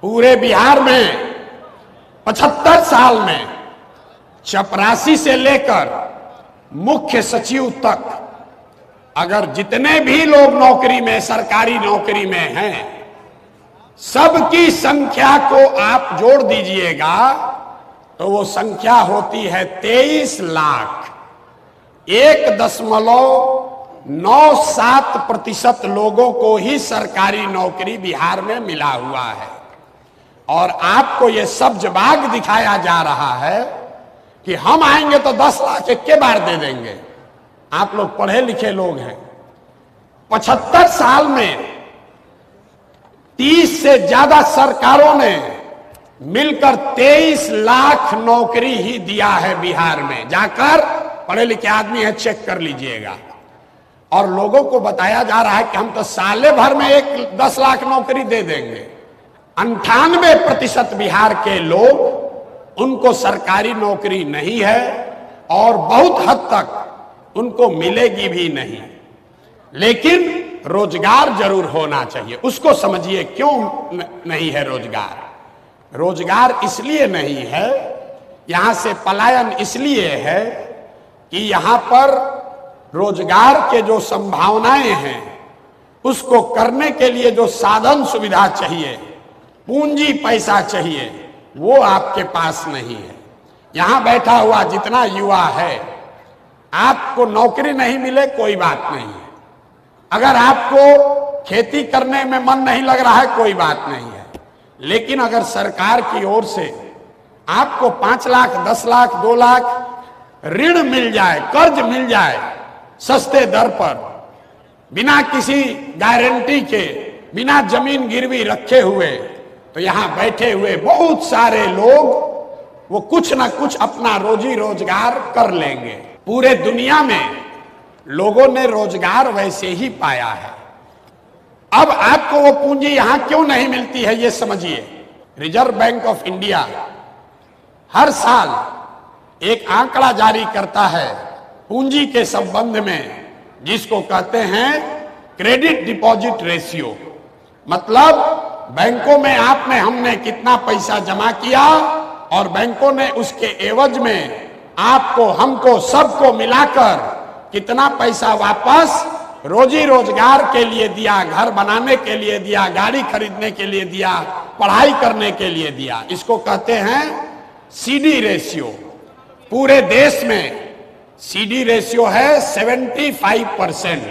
पूरे बिहार में 75 साल में चपरासी से लेकर मुख्य सचिव तक अगर जितने भी लोग नौकरी में, सरकारी नौकरी में हैं, सबकी संख्या को आप जोड़ दीजिएगा तो वो संख्या होती है 23 लाख। 1.97% लोगों को ही सरकारी नौकरी बिहार में मिला हुआ है। और आपको ये सब्जबाग दिखाया जा रहा है कि हम आएंगे तो 10 लाख एक बार दे देंगे। आप लोग पढ़े लिखे लोग हैं। 75 साल में 30 से ज्यादा सरकारों ने मिलकर 23 लाख नौकरी ही दिया है बिहार में। जाकर पढ़े लिखे आदमी है, चेक कर लीजिएगा। और लोगों को बताया जा रहा है कि हम तो साले भर में 10 लाख नौकरी दे देंगे। 98% बिहार के लोग, उनको सरकारी नौकरी नहीं है और बहुत हद तक उनको मिलेगी भी नहीं। लेकिन रोजगार जरूर होना चाहिए। उसको समझिए क्यों नहीं है रोजगार। रोजगार इसलिए नहीं है, यहां से पलायन इसलिए है कि यहां पर रोजगार के जो संभावनाएं हैं उसको करने के लिए जो साधन सुविधा चाहिए, पूंजी पैसा चाहिए, वो आपके पास नहीं है। यहां बैठा हुआ जितना युवा है, आपको नौकरी नहीं मिले कोई बात नहीं है। अगर आपको खेती करने में मन नहीं लग रहा है कोई बात नहीं है। लेकिन अगर सरकार की ओर से आपको 5 लाख, 10 लाख, 2 लाख ऋण मिल जाए, कर्ज मिल जाए सस्ते दर पर, बिना किसी गारंटी के, बिना जमीन गिरवी रखे हुए, तो यहां बैठे हुए बहुत सारे लोग वो कुछ ना कुछ अपना रोजी रोजगार कर लेंगे। पूरे दुनिया में लोगों ने रोजगार वैसे ही पाया है। अब आपको वो पूंजी यहां क्यों नहीं मिलती है ये समझिए। रिजर्व बैंक ऑफ इंडिया हर साल एक आंकड़ा जारी करता है पूंजी के संबंध में, जिसको कहते हैं क्रेडिट डिपॉजिट रेशियो। मतलब बैंकों में हमने कितना पैसा जमा किया और बैंकों ने उसके एवज में आपको, हमको, सबको मिलाकर कितना पैसा वापस रोजी रोजगार के लिए दिया, घर बनाने के लिए दिया, गाड़ी खरीदने के लिए दिया, पढ़ाई करने के लिए दिया। इसको कहते हैं सीडी रेशियो। पूरे देश में सीडी रेशियो है 75%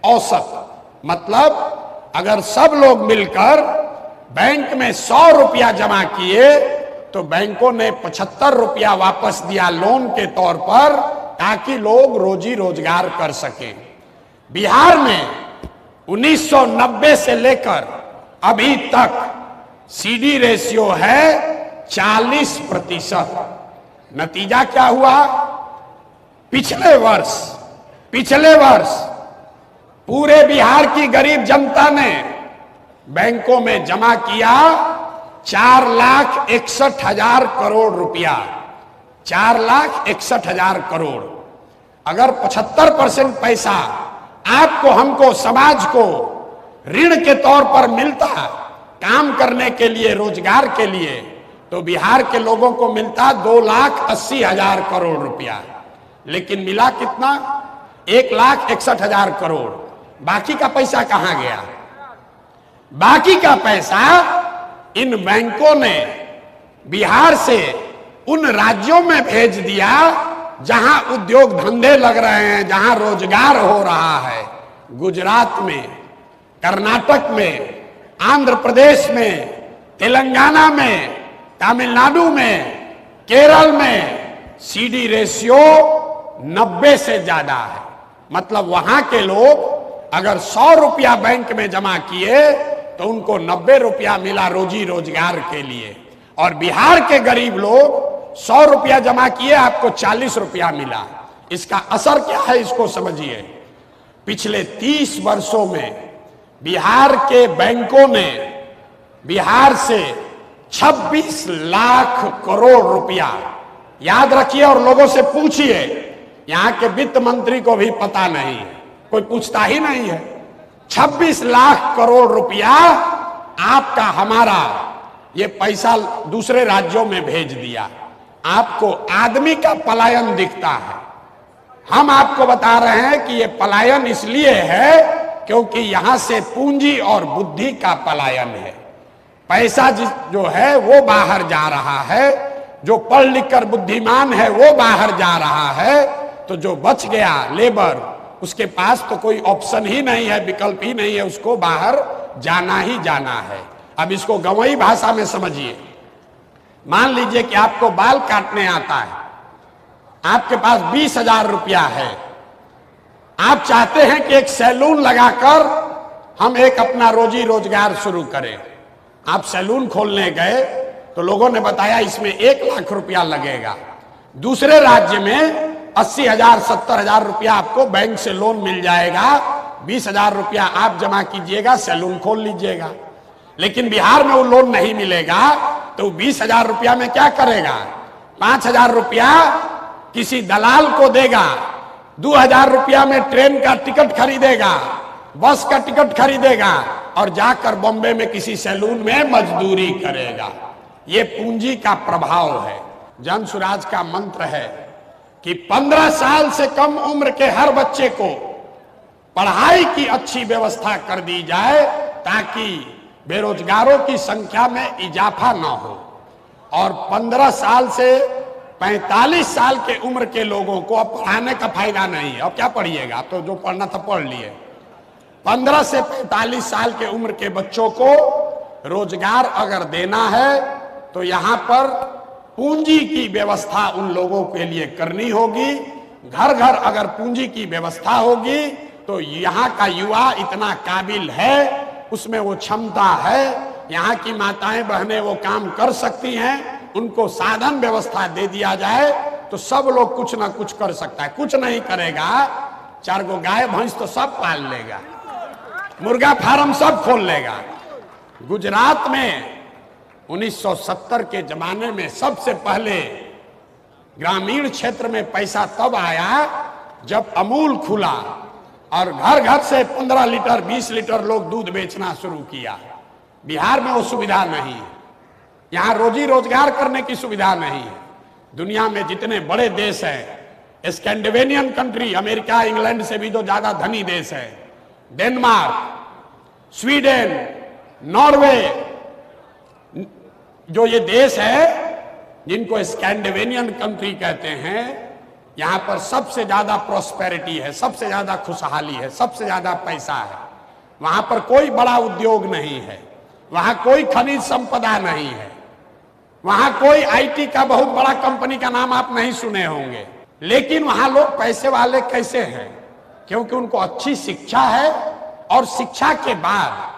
औसत। मतलब अगर सब लोग मिलकर बैंक में 100 रुपया जमा किए तो बैंकों ने 75 रुपया वापस दिया लोन के तौर पर, ताकि लोग रोजी रोजगार कर सकें। बिहार में 1990 से लेकर अभी तक सीडी रेशियो है 40%। नतीजा क्या हुआ? पिछले वर्ष पूरे बिहार की गरीब जनता ने बैंकों में जमा किया 4,61,000 करोड़ रुपया। 4,61,000 करोड़। अगर 75% पैसा आपको, हमको, समाज को ऋण के तौर पर मिलता काम करने के लिए, रोजगार के लिए, तो बिहार के लोगों को मिलता 2,80,000 करोड़ रुपया। लेकिन मिला कितना? 1,61,000 करोड़। बाकी का पैसा कहां गया? बाकी का पैसा इन बैंकों ने बिहार से उन राज्यों में भेज दिया जहां उद्योग धंधे लग रहे हैं, जहां रोजगार हो रहा है। गुजरात में, कर्नाटक में, आंध्र प्रदेश में, तेलंगाना में, तमिलनाडु में, केरल में सीडी रेशियो 90 से ज्यादा है। मतलब वहां के लोग अगर 100 रुपया बैंक में जमा किए तो उनको 90 रुपया मिला रोजी रोजगार के लिए। और बिहार के गरीब लोग 100 रुपया जमा किए, आपको 40 रुपया मिला। इसका असर क्या है इसको समझिए। पिछले 30 वर्षों में बिहार के बैंकों ने बिहार से 26 लाख करोड़ रुपया, याद रखिए और लोगों से पूछिए, यहां के वित्त मंत्री को भी पता नहीं है, कोई पूछता ही नहीं है। 26 लाख करोड़ रुपया आपका, हमारा ये पैसा दूसरे राज्यों में भेज दिया। आपको आदमी का पलायन दिखता है। हम आपको बता रहे हैं कि ये पलायन इसलिए है क्योंकि यहां से पूंजी और बुद्धि का पलायन है। पैसा जो है वो बाहर जा रहा है, जो पढ़ लिख कर बुद्धिमान है वो बाहर जा रहा है, तो जो बच गया लेबर, उसके पास तो कोई ऑप्शन ही नहीं है, विकल्प ही नहीं है, उसको बाहर जाना ही जाना है। अब इसको गंवई भाषा में समझिए। मान लीजिए कि आपको बाल काटने आता है, आपके पास 20,000 रुपया है, आप चाहते हैं कि एक सैलून लगाकर हम एक अपना रोजी रोजगार शुरू करें। आप सैलून खोलने गए तो लोगों ने बताया इसमें 1 लाख रुपया लगेगा। दूसरे राज्य में 80,000 70,000 रुपया आपको बैंक से लोन मिल जाएगा, 20,000 रुपया आप जमा कीजिएगा, सैलून खोल लीजिएगा। लेकिन बिहार में वो लोन नहीं मिलेगा, तो 20,000 रुपया में क्या करेगा? 5,000 रुपया किसी दलाल को देगा, 2,000 रुपया में ट्रेन का टिकट खरीदेगा, बस का टिकट खरीदेगा और जाकर बॉम्बे में किसी सैलून में मजदूरी करेगा। ये पूंजी का प्रभाव है। जन सुराज का मंत्र है कि 15 साल से कम उम्र के हर बच्चे को पढ़ाई की अच्छी व्यवस्था कर दी जाए ताकि बेरोजगारों की संख्या में इजाफा ना हो, और 15 साल से 45 साल के उम्र के लोगों को अब पढ़ाने का फायदा नहीं है। अब क्या पढ़िएगा? तो जो पढ़ना था पढ़ लिए। 15 से 45 साल के उम्र के बच्चों को रोजगार अगर देना है तो यहां पर पूंजी की व्यवस्था उन लोगों के लिए करनी होगी। घर घर अगर पूंजी की व्यवस्था होगी तो यहाँ का युवा इतना काबिल है, उसमें वो क्षमता है, यहाँ की माताएं बहनें वो काम कर सकती हैं, उनको साधन व्यवस्था दे दिया जाए तो सब लोग कुछ ना कुछ कर सकता है। कुछ नहीं करेगा, 4 गो गाय भैंस तो सब पाल लेगा, मुर्गा फार्म सब खोल लेगा। गुजरात में 1970 के जमाने में सबसे पहले ग्रामीण क्षेत्र में पैसा तब आया जब अमूल खुला और घर घर से 15 लीटर 20 लीटर लोग दूध बेचना शुरू किया। बिहार में वो सुविधा नहीं है, यहाँ रोजी रोजगार करने की सुविधा नहीं है। दुनिया में जितने बड़े देश हैं, स्कैंडिनेवियन कंट्री, अमेरिका इंग्लैंड से भी जो ज्यादा धनी देश है, डेनमार्क, स्वीडन, नॉर्वे, जो ये देश है जिनको स्कैंडिनेवियन कंट्री कहते हैं, यहां पर सबसे ज्यादा प्रॉस्पेरिटी है, सबसे ज्यादा खुशहाली है, सबसे ज्यादा पैसा है। वहां पर कोई बड़ा उद्योग नहीं है, वहां कोई खनिज संपदा नहीं है, वहां कोई आईटी का बहुत बड़ा कंपनी का नाम आप नहीं सुने होंगे। लेकिन वहां लोग पैसे वाले कैसे हैं? क्योंकि उनको अच्छी शिक्षा है और शिक्षा के बाद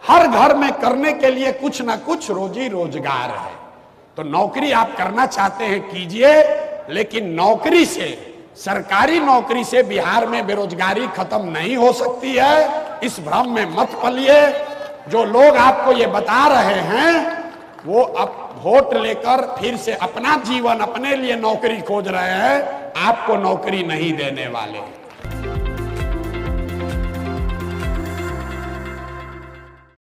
हर घर में करने के लिए कुछ ना कुछ रोजी रोजगार है। तो नौकरी आप करना चाहते हैं कीजिए, लेकिन नौकरी से, सरकारी नौकरी से बिहार में बेरोजगारी खत्म नहीं हो सकती है। इस भ्रम में मत पलिए। जो लोग आपको ये बता रहे हैं वो अब वोट लेकर फिर से अपना जीवन, अपने लिए नौकरी खोज रहे हैं, आपको नौकरी नहीं देने वाले।